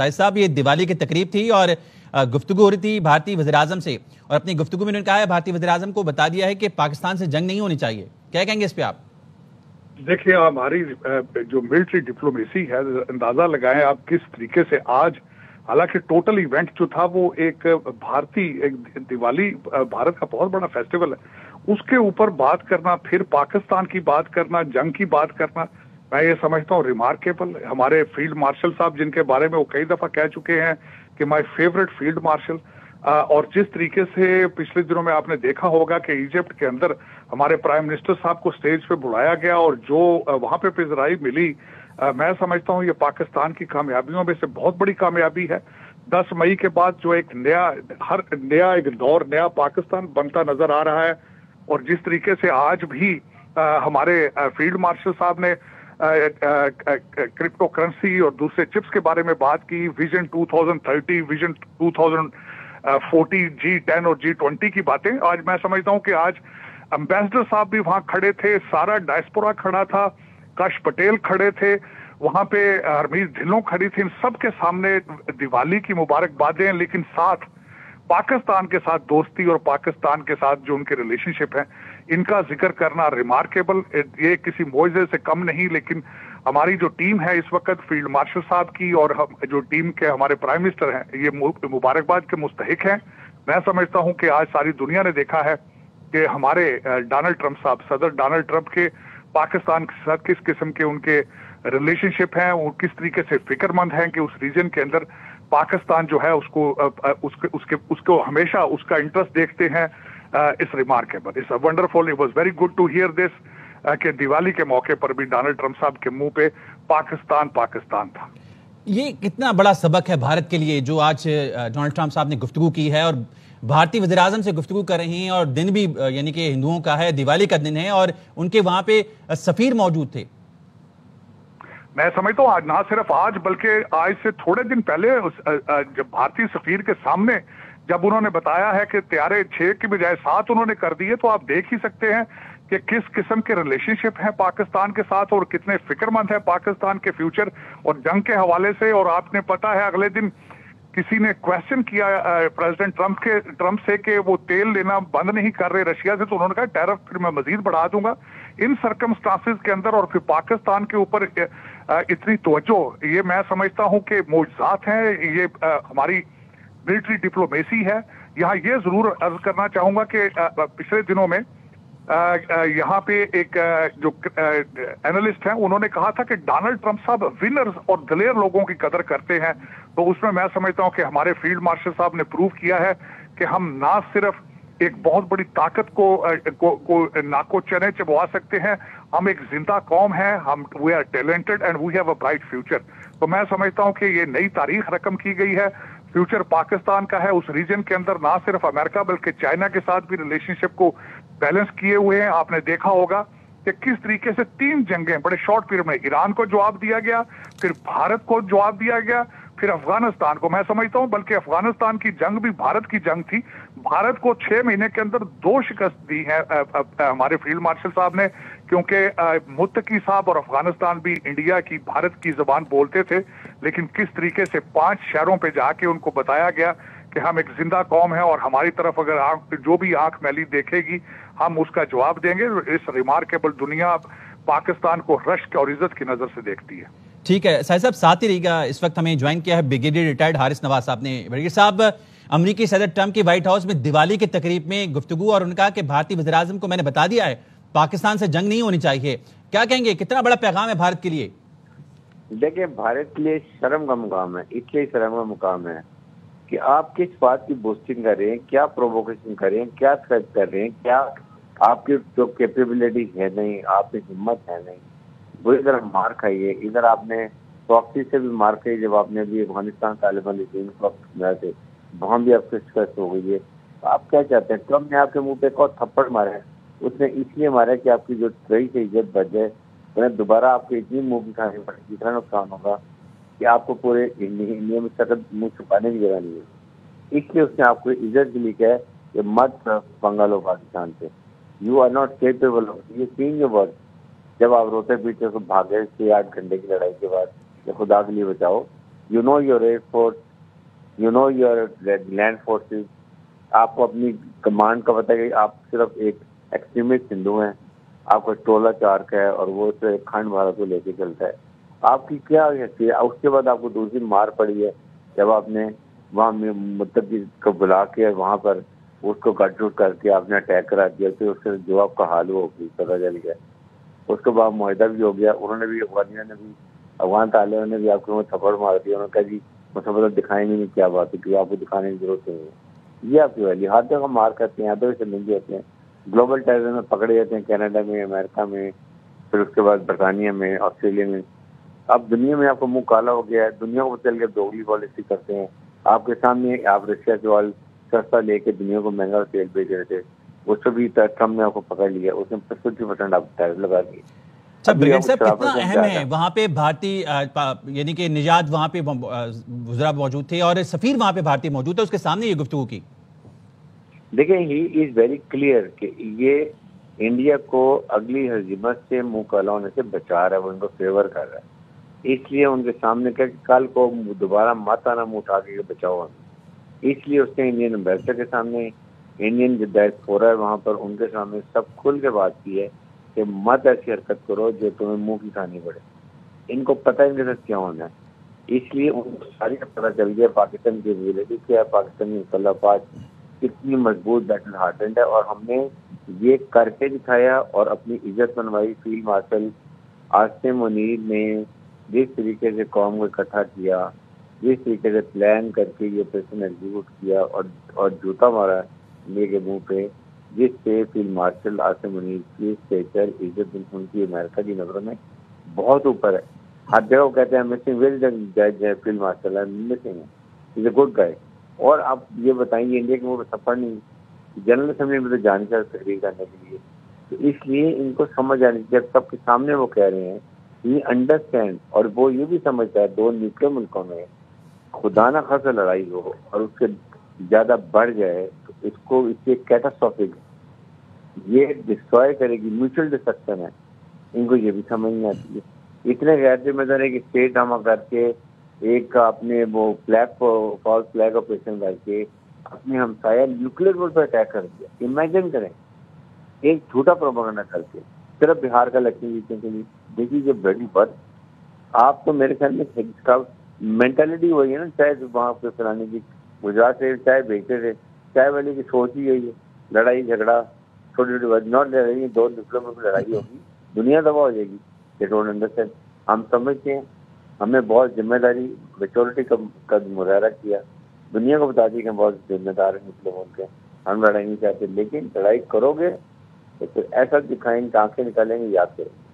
साहिद साहब, ये दिवाली की तकरीब थी और गुफ्तगू हो रही थी भारतीय वज़ीर-ए-आज़म से, और अपनी गुफ्तगू में उन्होंने कहा है, भारतीय वज़ीर-ए-आज़म को बता दिया है कि पाकिस्तान से जंग नहीं होनी चाहिए। क्या कहेंगे इस पे आप? देखिए, हमारी जो मिलिट्री डिप्लोमेसी है, अंदाजा लगाएं आप किस तरीके से आज, हालांकि टोटल इवेंट जो था वो एक भारतीय, एक दिवाली भारत का बहुत बड़ा फेस्टिवल है, उसके ऊपर बात करना, फिर पाकिस्तान की बात करना, जंग की बात करना, मैं ये समझता हूँ रिमार्केबल। हमारे फील्ड मार्शल साहब, जिनके बारे में वो कई दफा कह चुके हैं कि माय फेवरेट फील्ड मार्शल, और जिस तरीके से पिछले दिनों में आपने देखा होगा कि इजिप्ट के अंदर हमारे प्राइम मिनिस्टर साहब को स्टेज पे बुलाया गया और जो वहां पे पिजराई मिली, मैं समझता हूँ ये पाकिस्तान की कामयाबियों में से बहुत बड़ी कामयाबी है। 10 मई के बाद जो एक नया एक दौर, नया पाकिस्तान बनता नजर आ रहा है। और जिस तरीके से आज भी हमारे फील्ड मार्शल साहब ने क्रिप्टो करेंसी और दूसरे चिप्स के बारे में बात की, विजन 2030, विजन 2040, G10 और G20 की बातें, आज मैं समझता हूं कि आज एम्बेसडर साहब भी वहां खड़े थे, सारा डायस्पोरा खड़ा था, काश पटेल खड़े थे वहां पे, हरमीत ढिल्लों खड़ी थी, इन सबके सामने दिवाली की मुबारकबादें, लेकिन साथ पाकिस्तान के साथ दोस्ती और पाकिस्तान के साथ जो उनके रिलेशनशिप है, इनका जिक्र करना रिमार्केबल। ये किसी मोइजे से कम नहीं, लेकिन हमारी जो टीम है इस वक्त फील्ड मार्शल साहब की और जो टीम के हमारे प्राइम मिनिस्टर हैं, ये मुबारकबाद के मुस्तहिक हैं। मैं समझता हूं कि आज सारी दुनिया ने देखा है कि हमारे डोनाल्ड ट्रंप साहब, सदर डोनाल्ड ट्रंप के पाकिस्तान के साथ किस किस्म के उनके रिलेशनशिप हैं, वो किस तरीके से फिक्रमंद हैं कि उस रीजन के अंदर पाकिस्तान जो है उसको हमेशा उसका इंटरेस्ट देखते हैं। It's remarkable, it's wonderful, it was very good to hear this कि दिवाली के मौके पर भी डोनाल्ड ट्रंप साहब के मुंह पे पाकिस्तान पाकिस्तान था। ये कितना बड़ा सबक है भारत के लिए जो आज डोनाल्ड ट्रंप साहब ने गुफ्तगू की है, और भारतीय वज़ीर-ए-आज़म से गुफ्तगू कर रहे हैं, और दिन भी यानी कि हिंदुओं का है, दिवाली का दिन है, और उनके वहां पे सफीर मौजूद थे। मैं समझता हूँ आज, ना सिर्फ आज बल्कि आज से थोड़े दिन पहले जब भारतीय सफीर के सामने जब उन्होंने बताया है कि तैयारे 6 की बजाय 7 उन्होंने कर दिए, तो आप देख ही सकते हैं कि किस किस्म के रिलेशनशिप हैं पाकिस्तान के साथ और कितने फिक्रमंद है पाकिस्तान के फ्यूचर और जंग के हवाले से। और आपने पता है, अगले दिन किसी ने क्वेश्चन किया प्रेसिडेंट ट्रंप से कि वो तेल लेना बंद नहीं कर रहे रशिया से, तो उन्होंने कहा टैरिफ फिर मैं मजीद बढ़ा दूंगा। इन सर्कमस्टांसेस के अंदर और फिर पाकिस्तान के ऊपर इतनी तवज्जो, ये मैं समझता हूं कि मौजूदात हैं, ये हमारी मिलिट्री डिप्लोमेसी है। यहाँ ये जरूर अर्ज करना चाहूंगा कि पिछले दिनों में यहाँ पे एक जो एनालिस्ट हैं, उन्होंने कहा था कि डोनाल्ड ट्रंप साहब विनर्स और दलेर लोगों की कदर करते हैं। तो उसमें मैं समझता हूं कि हमारे फील्ड मार्शल साहब ने प्रूव किया है कि हम ना सिर्फ एक बहुत बड़ी ताकत को नाको चने चबवा सकते हैं, हम एक जिंदा कौम है, हम we are talented and we have a bright future. तो मैं समझता हूं कि ये नई तारीख रकम की गई है, फ्यूचर पाकिस्तान का है। उस रीजन के अंदर ना सिर्फ अमेरिका बल्कि चाइना के साथ भी रिलेशनशिप को बैलेंस किए हुए हैं। आपने देखा होगा कि किस तरीके से 3 जंगें बड़े शॉर्ट पीरियड में, ईरान को जवाब दिया गया, फिर भारत को जवाब दिया गया, फिर अफगानिस्तान को। मैं समझता हूं बल्कि अफगानिस्तान की जंग भी भारत की जंग थी। भारत को 6 महीने के अंदर 2 शिकस्त दी है हमारे फील्ड मार्शल साहब ने, क्योंकि मुत्तकी साहब और अफगानिस्तान भी इंडिया की, भारत की जबान बोलते थे, लेकिन किस तरीके से 5 शहरों पे जाके उनको बताया गया कि हम एक जिंदा कौम है और हमारी तरफ अगर जो भी आंख मैली देखेगी हम उसका जवाब देंगे। इस रिमार्केबल दुनिया पाकिस्तान को रश्क और इज्जत की नजर से देखती है। ठीक है साहिद साहब, साथ ही रहिएगा। इस वक्त हमें ज्वाइन किया है ब्रिगेडियर रिटायर्ड हारिस नवाज साहब ने। ब्रिगेडियर साहब, अमरीकी सदर ट्रंप की व्हाइट हाउस में दिवाली की तकरीब में गुफ्तगू, और उन्होंने कहा कि भारतीय वज़ीर-ए-आज़म को मैंने बता दिया है पाकिस्तान से जंग नहीं होनी चाहिए। क्या कहेंगे, कितना बड़ा पैगाम है भारत के लिए? देखिए, भारत के लिए शर्म का मुकाम है, इसलिए शर्म का मुकाम है कि आप किस बात की बोस्टिंग कर रहे हैं, क्या प्रोवोकेशन कर रहे हैं, क्या थ्रेट कर रहे हैं, क्या आपकी जो कैपेबिलिटी है नहीं, आपकी हिम्मत है नहीं। वो इधर मार खाइए, इधर आपने प्रॉक्सी से भी मार खाई। जब आपने भी अफगानिस्तान तालिबान थे, वहां भी आपकी शिकस्त हो गई है। तो आप क्या चाहते हैं? ट्रम्प ने आपके मुंह पे एक और थप्पड़ मारा है, उसने इसलिए मारा है कि आपकी जो रही से इज्जत बच जाए, वरना दोबारा आपको इतनी मुंह की खानी पड़ेगी, इतना नुकसान होगा कि आपको पूरे इंडिया में सख्त मुंह छुपाने की जगह नहीं है। इसलिए उसने आपको इज्जत के लिए कहा कि मत पंगा लो पाकिस्तान से, you are not capable of you seeing your word. जब आप रोते पीटे को भागे 6-8 घंटे की लड़ाई के बाद, खुदा के लिए बचाओ, you know your air force, you know your land forces, आपको अपनी कमांड का पता है कि आप सिर्फ एक एक्सट्रीमिस्ट हिंदू हैं, आपका टोला चार्क है और वो तो खंड भारत को लेके चलता है। आपकी क्या हैसियत है? उसके बाद आपको दूसरी मार पड़ी है जब आपने वहाँ मुत्तकी को बुला के वहाँ पर उसको गठजोड़ करके आपने अटैक करा दिया, फिर उसके जो आपका हाल हुआ पता चल गया। उसके बाद मुआहदा भी हो गया, उन्होंने भी, अफगानियों ने भी, अफगान तालिबान ने भी आपको थप्पड़ मार दिया। उन्होंने कहा जी मुझे दिखाएंगे नहीं, क्या बात है कि आपको दिखाने की जरूरत नहीं है। ये आपकी वैली हाथ का मार करते हैं, हाथों से मिल जाते हैं, ग्लोबल टेररिज्म में पकड़े जाते हैं, कनाडा में, अमेरिका में, फिर उसके बाद बरतानिया में, ऑस्ट्रेलिया में। अब दुनिया में आपका मुंह काला हो गया है, दुनिया को चल के दोगली पॉलिसी करते हैं। आपके सामने आप रशिया से ऑयल सस्ता लेके दुनिया को महंगा तेल बेच रहे थे, उससे भी ट्रम्प ने आपको पकड़ लिया, उसने 50% आप टैरिफ लगा दिए। अच्छा ब्रिगेड साहब, कितना अहम है वहां पे भारतीय यानी कि निजात वहां पे वज़रा मौजूद थे और सफीर वहां पे भारतीय मौजूद है, उसके सामने ये गुफ्तगू की? देखिए, ही इज वेरी क्लियर कि ये इंडिया को अगली हजीमत से मुंह काला होने से बचा रहा है, वो इनको फेवर कर रहा है। इसलिए उनके सामने कहा कि कल को दोबारा मत आना मुंह उठा के बचाओ हमें। इसलिए उसने इंडियन एम्बेसडर के सामने, इंडियन जो डायस्पोरा है वहां पर, उनके सामने सब खुल के बात की है कि मत ऐसी हरकत करो जो तुम्हें मुंह की खानी पड़े। इनको पता है इनके साथ क्या होना है, इसलिए उनको सारी पता चल गया पाकिस्तान की एबिलिटी क्या है, पाकिस्तानी मुसल्लफात कितनी मजबूत बैटल हार्डेंड है। और हमने ये करके दिखाया और अपनी इज्जत बनवाई। फील्ड मार्शल आसिम मुनीर ने जिस तरीके से कौम को इकट्ठा किया, जिस तरीके से प्लान करके ये ऑपरेशन एग्जीक्यूट किया और जूता मारा इंडिया के मुंह पे, जिससे फील्ड मार्शल आसिम मुनीर की स्टेचर, इज्जत उनकी अमेरिका की नजरों में बहुत ऊपर है। हर जगह कहते हैं मिसिंग वेल जज है फील्ड मार्शल है, मिसिंग है, इज ए गुड गाय। और आप ये बताएंगे इंडिया के मुंह पे सफर नहीं, जनरल असेंबली में तो जाने का तकरीर करने के लिए, तो इसलिए इनको समझ आनी चाहिए। जब सबके सामने वो कह रहे हैं ये अंडरस्टैंड, और वो ये भी समझता है दो न्यूक्लियर मुल्कों में खुदा ना खासा लड़ाई हो और उसके ज्यादा बढ़ जाए तो इसको इससे कैटास्ट्रोफिक ये डिस्ट्रॉय करेगी, म्यूचुअल डिस्ट्रक्शन है। इनको ये भी समझ नहीं आती है। इतने गैर जिम्मेदार है कि स्टेट ड्रामा करके एक अपने वो फॉल्स फ्लैग ऑपरेशन करके अपने हमसाया न्यूक्लियर बोर्ड पर अटैक कर दिया। इमेजिन करें, एक झूठा प्रोपेगेंडा करके सिर्फ बिहार का इलेक्शन जीतने के लिए। देखिए ये बड़ी बात, आप तो मेरे ख्याल में मेंटालिटी वही है ना, चाहे वहां पे फलाने की गुजरात से चाहे भेजते थे, चाहे वाले की सोच ही यही है, लड़ाई झगड़ा छोटी छोटी नॉट लड़ाई, दो न्यूक्लियर में लड़ाई होगी, दुनिया तबाह हो जाएगी। They don't understand. हम समझते हैं हमने बहुत जिम्मेदारी मेच्योरिटी का मुजाहरा किया, दुनिया को बता दी कि हम बहुत जिम्मेदार हैं मुस्लिम मुल्क, हम लड़ाई नहीं चाहते, लेकिन लड़ाई करोगे तो फिर ऐसा दिखाएंगे, आंखें निकालेंगे, याद करेंगे।